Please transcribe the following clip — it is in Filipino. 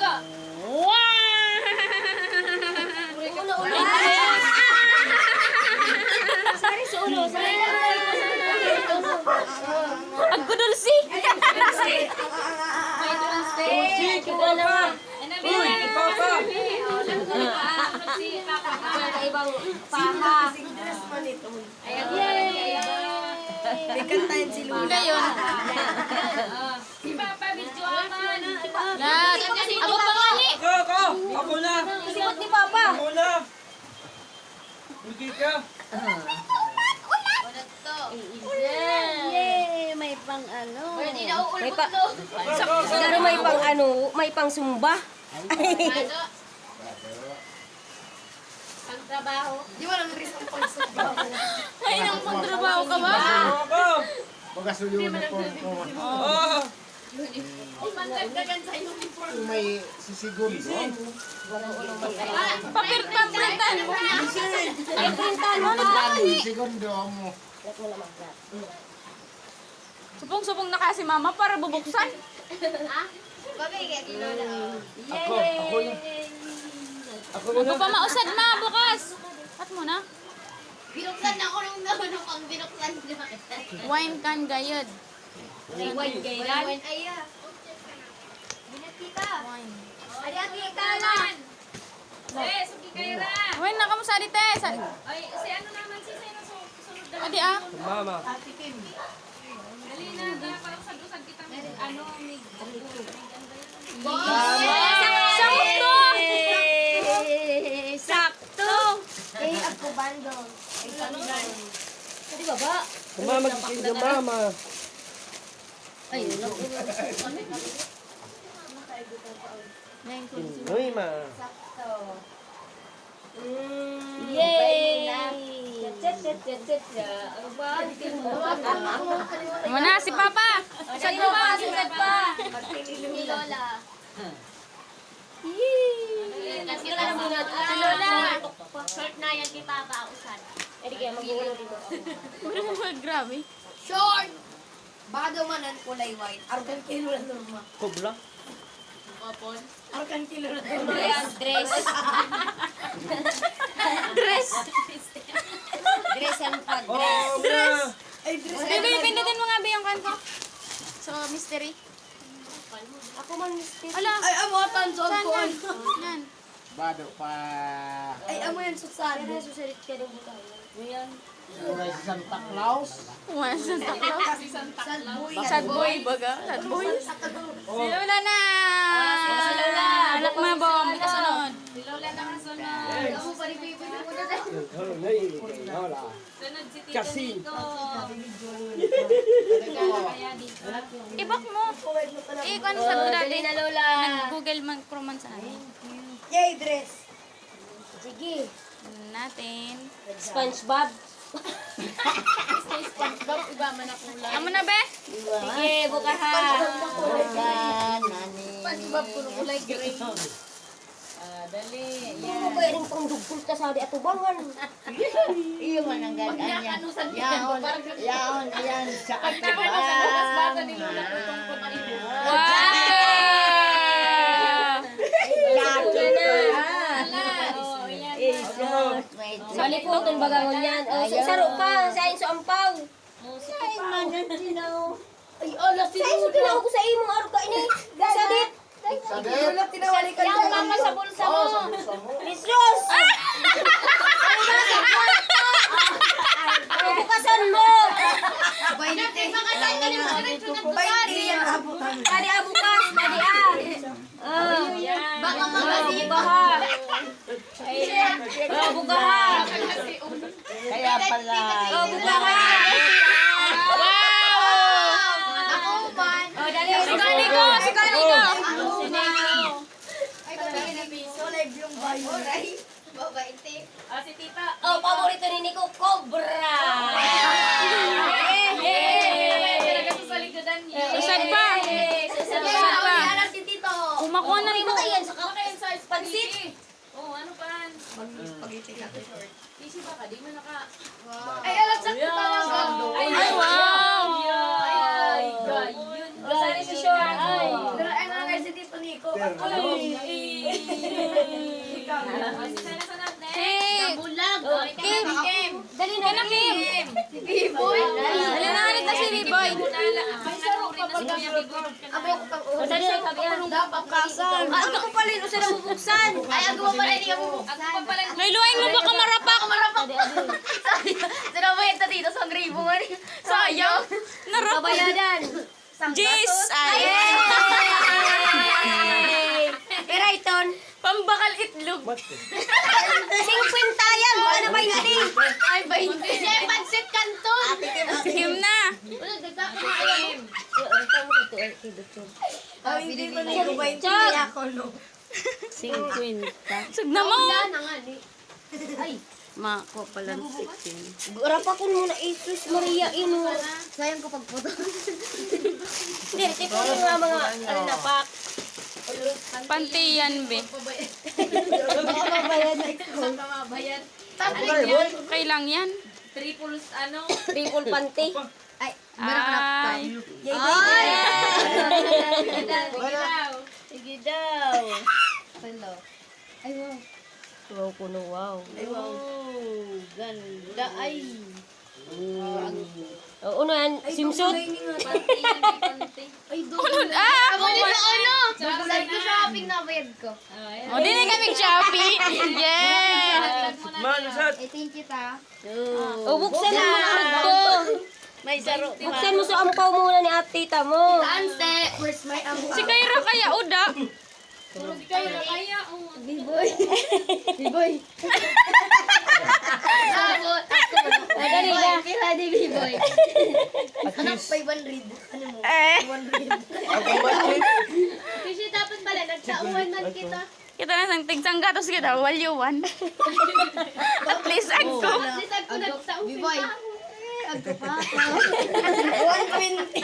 Baga. Sari sa ulo. Ang kudulsi. May dulce. Kita na. Uy, papa! Ibang paha. May kantahin si Lula. Yun. Si Papa, video aman. Lahat. Ako pa nga ni. Ako! Ako na! Sipat ni Papa. Ako na! Hindi ka! Yay! May pang ano. Hindi na May pa... uulot. Siguro may pang ano, may pang sumba. Ang trabaho. Di ba lang rin ang pagsabaw? Ay, nang pagtrabaho ka ba? Ako! Pagkasuliwan po Oh! Pagdagdagan sa uniform. kung may sisigon doon. Paprintan mo. Ay, printan mo na. Sisigon doon mo. Supong-supong na kasi mama para bubuksan. Pabigay, Lola. Ako! Ako na! Ako Ako na! pa mausad ma bukas. At mo na. Binuksan na ako nung naman ang binuksan na. Wine can gayod. Wine gaydan. Wine aya. Binakita. Wine. Ay, akita lang. Eh, suki kayo ra. Wine na kamusta dito eh. Ay, si ano naman si Sena sunod na. Adi ah. Mama! Dali na, parang sagusag kita. Ano, may Sakto. Sakto. Eh, ako bando. Di ba ba? Mama, magkikinig mama! Ay, Uy, ma! Yay! Ano ba? Muna si Papa. Saan mo ba? Sugat pa. si Lola. Kasi ka na muna. Si Lola. Short na yan kay Papa, usan. Edi kaya mag-ulo dito. Grabe. Short! Baka daw manan kulay white. Arkan kilo na norma. Kobra? Arkan kilo na norma. Dress. Dress. Dress ang pag. Oh, dress! Ay, dress. Baby, pindutin mo nga ba yung kanto? So, mystery. Ako man mister. Ala. Ay, amo tanson Saan ko. yan? Yan. Bado pa. Ay, amo yan susan. Kaya susalit ka rin dito. Ngayon. Kulay si Santa Claus. Wala sa taklo. Sad boy. Sad boy baga. Sad boy. Si Lola na. Si Lola. Anak mo bom. Kasunod. Si Lola na ang sunod. Amo pa rin baby mo na dahil. Hola! Sunod si Tito Kasi. Nico. Kaya dito. Ibak mo. Eh, kung ano sa Oh, dati. dali na Lola. Google mag-proman sa akin. Yay, dress. Sige. Natin. SpongeBob. Iba man na kulay. Amo na be? Sige, bukaha. SpongeBob ko ng kulay gray. Dali. Ano ba yung pangdugpul ka sa di atubangan? Iyo man ang ganyan. Anusan Yaon, yaon, yan sa Bata ni Lola ko tungkol na ito. Wow! Maliputon bagangon yan. O, saro pa. Sa inso ampaw. Ay, ala, si Sa inso Lula. tinaw ko sa imong araw ka ini. Sadit. Sadet. Lula, tinawali ka Yang mama sa bulsa mo. Miss Rose. Ano bukasan mo? Dati makatay ka ni mo. Baiti yan, abutan. Kadi abukas. Kadi Baka magasiba. Bukaha. Bukaha. Kaya pala. Bukaha. Ako man. O, dali. Si Kaniko! Si Kaniko! Ay, pabigyan na piso. Live yung bayo. Alright. Babaiti. Si Tita. Oh, paborito ni Nico, Cobra. Sa likodan niya. Susad pa! Susad Susad pa! Alam si Tito. Kumakuha na rin mo. Makayan sa Makain sa Pansit. Oh, ano pa? Pag-iti ka. Tisi ba ka? Di mo naka... Ay, alam sa talaga. Ay, wow! Ay, gayun. Sari si Sean. Pero ay nga si Tito Nico. Ako lang. nanuri na si Kuya Bigoy. Dali na sabi yan. Dapat kasan. Ako ko pala ito sila bubuksan. Ay, ako mo pala, hindi ka bubuksan. Ako pa pala. Lailuin mo baka marapak. Sinabayad na dito sa gribo nga niya. Sayang. Narapak. Babayadan. Jis. Ay. Pero iton. Pambakal itlog. 50 yan. Wala na ba yun? Ay, ba hindi? Siya, pansit kanton. Tikim na. Ay, hindi pa na yung wine. Hindi ako, no. Sug na mo. Ay. Mako pala sikin. Rapakon mo na Jesus Maria Ino. Sayang ko pagputo. Hindi, tipo yung mga ano na pak. Pantiyan be. Mabayad na ikaw. Mabayad. Okay lang yan. Triple ano? Triple panty. Ay, Ay. Sige daw. Hello. Ay, wow. Wow ko no wow. Oh, ganda. Ay. Oo na yan, simsut. Ay, doon. Unod ako. Saan ko shopping na bayad ko? O, di na kami Shopee. Yeah. Manasat. Ay, thank you, ta. O, buksan mo mga ko. May saro. Buksan mo sa ampaw muna ni ate tita mo. Ante, where's my ampaw? Si Kaira kaya uda. Kaya, B-boy. B-boy. Sabot. Dali na. Pila di B-boy. Anak, 500. Ano mo? Eh. 100. Ako malit. Kasi dapat pala, nagsauhan man kita. Kita na sang tigsang gatos kita. Walyuan. At least ako. Sisag ko nagsauhan. B-boy. Agto pa. 120.